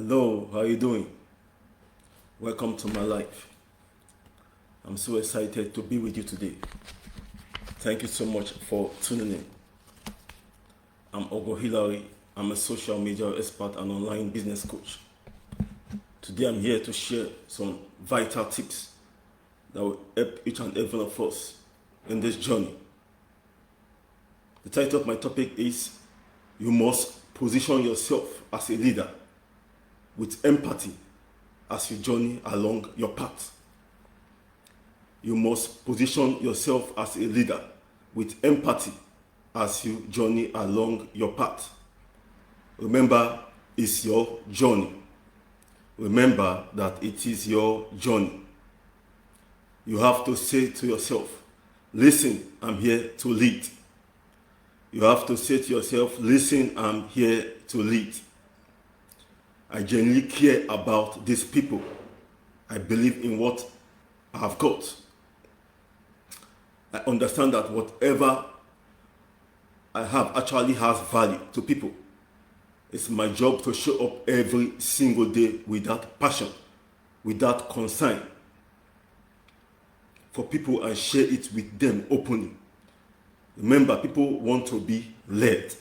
Hello, how are you doing? Welcome to my life. I'm so excited to be with you today. Thank you so much for tuning in. I'm Ogo Hilary. I'm a social media expert and online business coach. Today I'm here to share some vital tips that will help each and every one of us in this journey. The title of my topic is You Must Position Yourself as a Leader with Empathy as you journey along your path. You must position yourself as a leader with empathy as you journey along your path. Remember, it's your journey. Remember that it is your journey. You have to say to yourself, listen, I'm here to lead. You have to say to yourself, listen, I'm here to lead. I genuinely care about these people. I believe in what I have got. I understand that whatever I have actually has value to people. It's my job to show up every single day with that passion, with that concern for people and share it with them openly. Remember, people want to be led.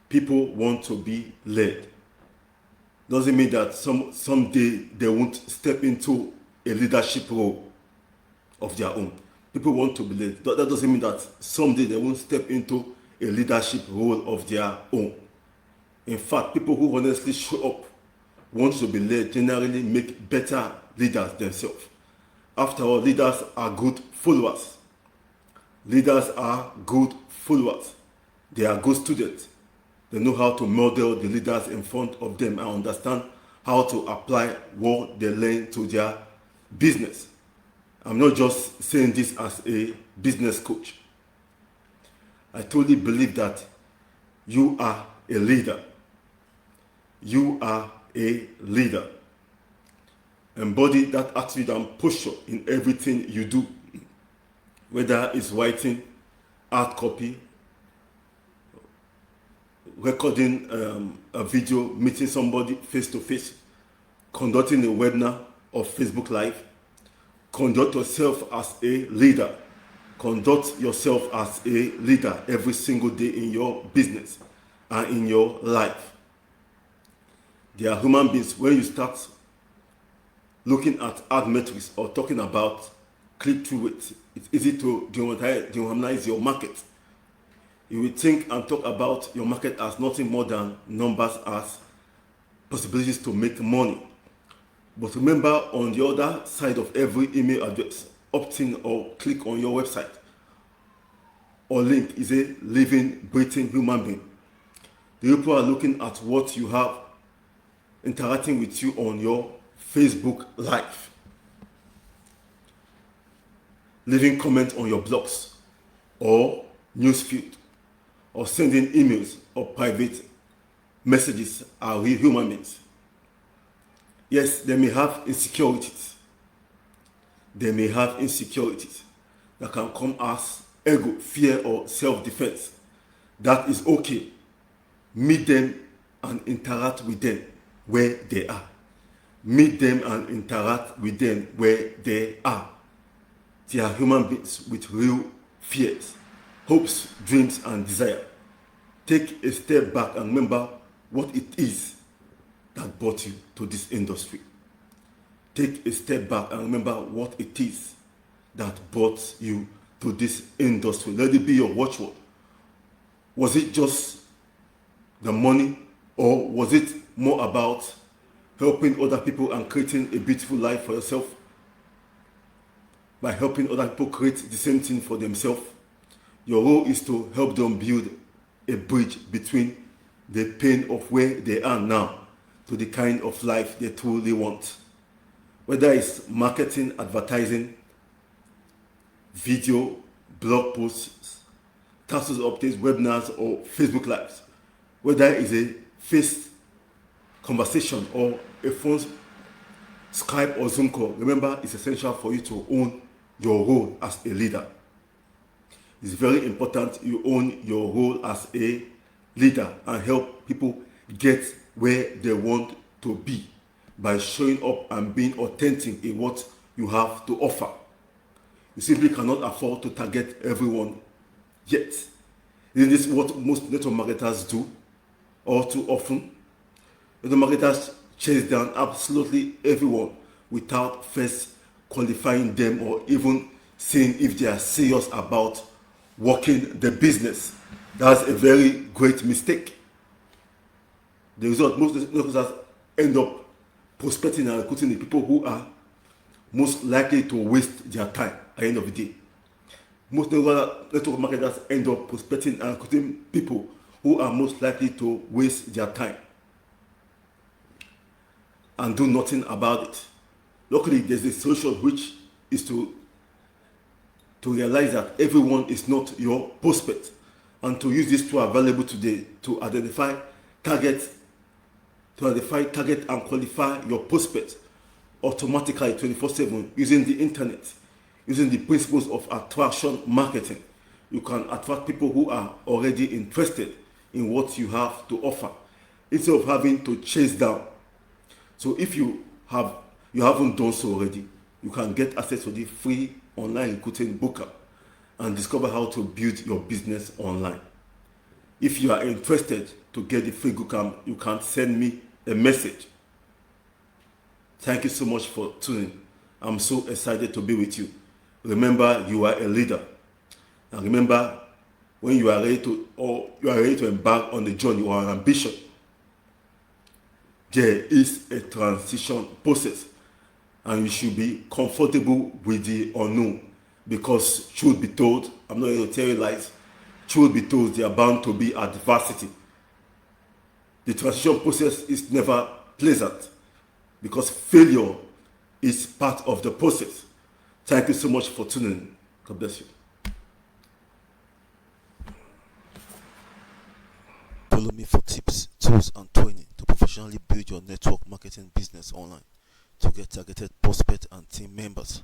People want to be led. Doesn't mean that someday they won't step into a leadership role of their own. People want to be led. That doesn't mean that someday they won't step into a leadership role of their own. In fact, people who honestly show up, want to be led, generally make better leaders themselves. After all, leaders are good followers. Leaders are good followers. They are good students. They know how to model the leaders in front of them and understand how to apply what they learn to their business. I'm not just saying this as a business coach. I totally believe that you are a leader. You are a leader. Embody that attitude and posture in everything you do, whether it's writing, art copy, recording a video, meeting somebody face to face, conducting a webinar or Facebook Live. Conduct yourself as a leader. Conduct yourself as a leader every single day in your business and in your life. They are human beings. When you start looking at ad metrics or talking about click-through rate, it's easy to dehumanize your market. You will think and talk about your market as nothing more than numbers, as possibilities to make money. But remember, on the other side of every email address, opt-in or click on your website or link is a living, breathing human being. The people are looking at what you have, interacting with you on your Facebook Live, leaving comments on your blogs or newsfeed, or sending emails or private messages are real human beings. Yes, they may have insecurities. They may have insecurities that can come as ego, fear, or self-defense. That is okay. Meet them and interact with them where they are. Meet them and interact with them where they are. They are human beings with real fears, hopes, dreams, and desire. Take a step back and remember what it is that brought you to this industry. Take a step back and remember what it is that brought you to this industry. Let it be your watchword. Was it just the money, or was it more about helping other people and creating a beautiful life for yourself by helping other people create the same thing for themselves? Your role is to help them build a bridge between the pain of where they are now to the kind of life they truly want. Whether it's marketing, advertising, video, blog posts, task updates, webinars, or Facebook Lives. Whether it's a face conversation or a phone, Skype or Zoom call, remember, it's essential for you to own your role as a leader. It's very important you own your role as a leader and help people get where they want to be by showing up and being authentic in what you have to offer. You simply cannot afford to target everyone yet. Isn't this what most network marketers do all too often? Network marketers chase down absolutely everyone without first qualifying them or even seeing if they are serious about working the business. That's a very great mistake. The result, most networkers end up prospecting and recruiting the people who are most likely to waste their time at the end of the day. Most network marketers end up prospecting and recruiting people who are most likely to waste their time and do nothing about it. Luckily, there's a solution, which is to realize that everyone is not your prospect, and to use this tool available today to identify targets, and qualify your prospects automatically 24/7 using the internet, using the principles of attraction marketing. You can attract people who are already interested in what you have to offer instead of having to chase down. So if you haven't done so already, you can get access to the free online recruiting bootcamp and discover how to build your business online. If you are interested to get the free bootcamp, you can send me a message. Thank you so much for tuning. I'm so excited to be with you. Remember, you are a leader. And remember, when you are ready to embark on the journey or an ambition, there is a transition process, and you should be comfortable with the unknown, because truth be told, I'm not going to tell you lies, truth be told, there are bound to be adversity. The transition process is never pleasant, because failure is part of the process. Thank you so much for tuning in. God bless you. Follow me for tips, tools, and training to professionally build your network marketing business online to get targeted prospects and team members.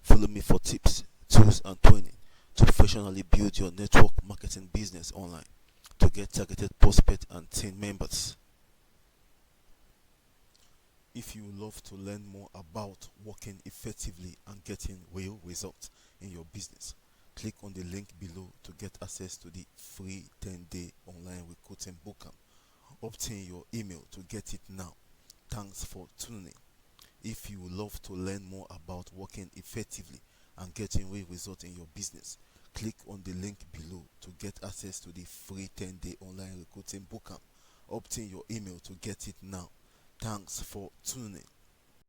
Follow me for tips, tools, and training to professionally build your network marketing business online to get targeted prospects and team members. If you love to learn more about working effectively and getting real results in your business, click on the link below to get access to the free 10-day online recruiting bootcamp. Obtain your email to get it now. Thanks for tuning in. If you love to learn more about working effectively and getting real results in your business, click on the link below to get access to the free 10-day online recruiting bootcamp. Obtain your email to get it now. Thanks for tuning in.